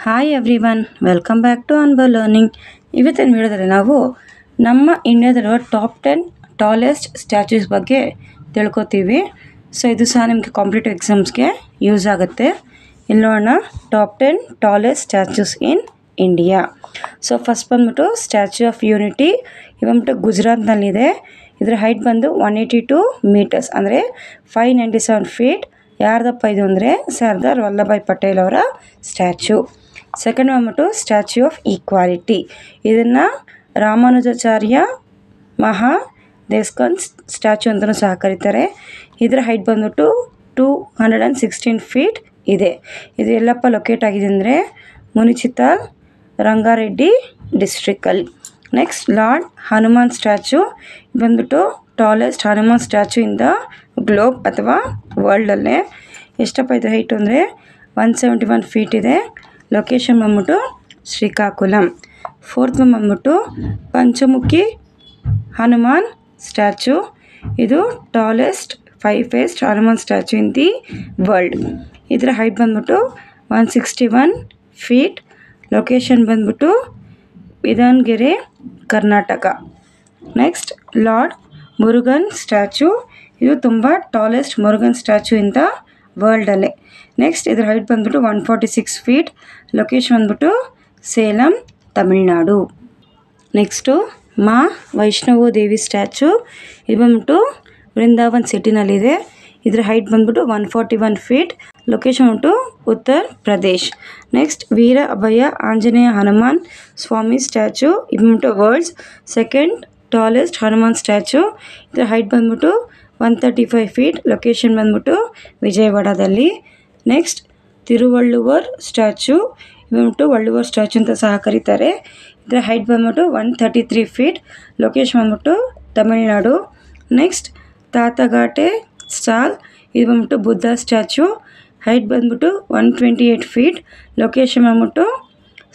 Hi everyone, welcome back to Anbar learning. ಇವತ್ತಿನ ವಿಡಿಯೋದಲ್ಲಿ ನಾವು ನಮ್ಮ ಇಂಡಿಯಾದಲ್ಲಿರುವ ಟಾಪ್ 10 ಟಾಲೆಸ್ಟ್ ಸ್ಟ್ಯಾಚ್ಯೂಸ್ ಬಗ್ಗೆ ತಿಳ್ಕೊತೀವಿ. ಸೊ ಇದು ಸಹ ನಿಮಗೆ ಕಾಂಪಿಟೇಟಿವ್ ಎಕ್ಸಾಮ್ಸ್ಗೆ ಯೂಸ್ ಆಗುತ್ತೆ. ಇಲ್ಲಿ ನೋಡೋಣ, top 10 tallest statues in India. So first ಬಂದ್ಬಿಟ್ಟು ಸ್ಟ್ಯಾಚ್ಯೂ ಆಫ್ ಯೂನಿಟಿ. ಇದು ಬಂದ್ಬಿಟ್ಟು ಗುಜರಾತ್ನಲ್ಲಿದೆ. ಇದರ ಹೈಟ್ ಬಂದು 182 ಮೀಟರ್ಸ್, ಅಂದರೆ 597 ಫೀಟ್. ಯಾರ್ದಪ್ಪ ಇದು ಅಂದರೆ ಸರ್ದಾರ್ ವಲ್ಲಭಾಯ್ ಪಟೇಲ್ ಅವರ ಸ್ಟ್ಯಾಚ್ಯೂ. ಸೆಕೆಂಡ್ ಬಂದ್ಬಿಟ್ಟು ಸ್ಟ್ಯಾಚ್ಯೂ ಆಫ್ ಈಕ್ವಾಲಿಟಿ. ಇದನ್ನು ರಾಮಾನುಜಾಚಾರ್ಯ ಮಹಾ ದೇಸ್ಕನ್ ಸ್ಟ್ಯಾಚ್ಯೂ ಅಂತಲೂ ಸಹ ಕರೀತಾರೆ. ಇದರ ಹೈಟ್ ಬಂದ್ಬಿಟ್ಟು 216 ಫೀಟ್ ಇದೆ. ಇದು ಎಲ್ಲಪ್ಪ ಲೊಕೇಟ್ ಆಗಿದೆ ಅಂದರೆ ಮುನಿಚಿತಾಲ್ ರಂಗಾರೆಡ್ಡಿ ಡಿಸ್ಟ್ರಿಕ್ಕಲ್ಲಿ. Next lord Hanuman statue. ಬಂದ್ಬಿಟ್ಟು tallest Hanuman statue in the globe ಅಥವಾ ವರ್ಲ್ಡಲ್ಲೇ. ಎಷ್ಟಪ್ಪ ಇದರ ಹೈಟು ಅಂದರೆ 171 ಫೀಟ್ ಇದೆ. ಲೊಕೇಶನ್ ಬಂದ್ಬಿಟ್ಟು ಶ್ರೀಕಾಕುಲಂ. ಫೋರ್ತ್ ಬಂದ್ಬಿಟ್ಟು ಪಂಚಮುಖಿ ಹನುಮಾನ್ ಸ್ಟ್ಯಾಚ್ಯೂ. ಇದು tallest 5 faced Hanuman statue in the world. ಇದರ ಹೈಟ್ ಬಂದ್ಬಿಟ್ಟು 161 ಫೀಟ್. ಲೊಕೇಶನ್ ಬಂದ್ಬಿಟ್ಟು Bidanagere, Karnataka. Next lord Murugan statue. ಇದು ತುಂಬ tallest Murugan statue in the ವರ್ಲ್ಡಲ್ಲೇ. ನೆಕ್ಸ್ಟ್ ಇದರ ಹೈಟ್ ಬಂದ್ಬಿಟ್ಟು 146 ಫೀಟ್. ಲೊಕೇಶನ್ ಬಂದ್ಬಿಟ್ಟು ಸೇಲಂ, ತಮಿಳ್ನಾಡು. ನೆಕ್ಸ್ಟು ಮಾ ವೈಷ್ಣವೋ ದೇವಿ ಸ್ಟ್ಯಾಚ್ಯೂ. ಇದು ಬಂದ್ಬಿಟ್ಟು ವೃಂದಾವನ್ ಸಿಟಿನಲ್ಲಿದೆ. ಇದರ ಹೈಟ್ ಬಂದ್ಬಿಟ್ಟು 141 ಫೀಟ್. ಲೊಕೇಶನ್ ಬಂದ್ಬಿಟ್ಟು ಉತ್ತರ ಪ್ರದೇಶ್. Next Veera Abhaya Anjaneya Hanuman Swami statue. ಇದು ಬಂದ್ಬಿಟ್ಟು world's second tallest Hanuman statue. ಇದರ ಹೈಟ್ ಬಂದ್ಬಿಟ್ಟು 135 ಫೀಟ್. ಲೊಕೇಶನ್ ಬಂದ್ಬಿಟ್ಟು ವಿಜಯವಾಡದಲ್ಲಿ. Next Thiruvalluvar statue. ಇದು ಬಂದ್ಬಿಟ್ಟು ವಳ್ಳುವರ್ ಸ್ಟ್ಯಾಚ್ಯೂ ಅಂತ ಸಹ ಕರೀತಾರೆ. ಇದರ ಹೈಟ್ ಬಂದ್ಬಿಟ್ಟು 133 ಫೀಟ್. ಲೊಕೇಶನ್ ಬಂದ್ಬಿಟ್ಟು ತಮಿಳ್ನಾಡು. Next ತಾತಘಾಟೆ stall. ಇದು ಬಂದ್ಬಿಟ್ಟು ಬುದ್ಧ ಸ್ಟ್ಯಾಚ್ಯೂ. ಹೈಟ್ ಬಂದ್ಬಿಟ್ಟು 128 ಫೀಟ್. ಲೊಕೇಶನ್ ಬಂದ್ಬಿಟ್ಟು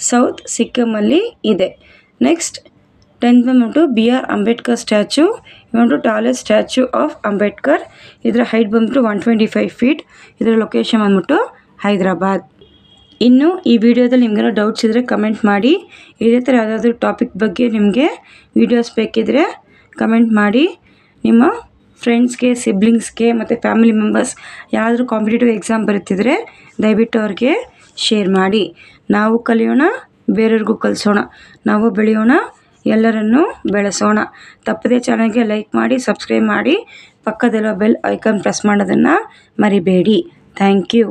ಸೌತ್ ಸಿಕ್ಕಿಮಲ್ಲಿ ಇದೆ. ನೆಕ್ಸ್ಟ್ 10th ಬಂದ್ಬಿಟ್ಟು BR ಅಂಬೇಡ್ಕರ್ ಸ್ಟ್ಯಾಚ್ಯೂ. ಇದು ಬಂದ್ಬಿಟ್ಟು ಟಾಲೆಸ್ಟ್ ಸ್ಟ್ಯಾಚ್ಯೂ ಆಫ್ ಅಂಬೇಡ್ಕರ್. ಇದರ ಹೈಟ್ ಬಂದ್ಬಿಟ್ಟು 125 ಫೀಟ್. ಇದರ ಲೊಕೇಶನ್ ಬಂದ್ಬಿಟ್ಟು ಹೈದರಾಬಾದ್. ಇನ್ನು ಈ ವಿಡಿಯೋದಲ್ಲಿ ನಿಮಗೇನೋ ಡೌಟ್ಸ್ ಇದ್ದರೆ ಕಮೆಂಟ್ ಮಾಡಿ. ಇದೇ ಥರ ಯಾವುದಾದ್ರೂ ಟಾಪಿಕ್ ಬಗ್ಗೆ ನಿಮಗೆ ವೀಡಿಯೋಸ್ ಬೇಕಿದ್ದರೆ ಕಮೆಂಟ್ ಮಾಡಿ. ನಿಮ್ಮ ಫ್ರೆಂಡ್ಸ್ಗೆ, ಸಿಬ್ಲಿಂಗ್ಸ್ಗೆ ಮತ್ತು ಫ್ಯಾಮಿಲಿ ಮೆಂಬರ್ಸ್ ಯಾರಾದರೂ ಕಾಂಪಿಟೇಟಿವ್ ಎಕ್ಸಾಮ್ ಬರುತ್ತಿದ್ದರೆ ದಯವಿಟ್ಟು ಅವ್ರಿಗೆ ಶೇರ್ ಮಾಡಿ. ನಾವು ಕಲಿಯೋಣ, ಬೇರೆಯವ್ರಿಗೂ ಕಲಿಸೋಣ. ನಾವು ಬೆಳೆಯೋಣ, ಎಲ್ಲರನ್ನೂ ಬೆಳೆಸೋಣ. ತಪ್ಪದೇ ಚಾನಲ್ಗೆ ಲೈಕ್ ಮಾಡಿ, ಸಬ್ಸ್ಕ್ರೈಬ್ ಮಾಡಿ, ಪಕ್ಕದಲ್ಲಿರೋ ಬೆಲ್ ಐಕಾನ್ ಪ್ರೆಸ್ ಮಾಡೋದನ್ನು ಮರಿಬೇಡಿ. Thank you.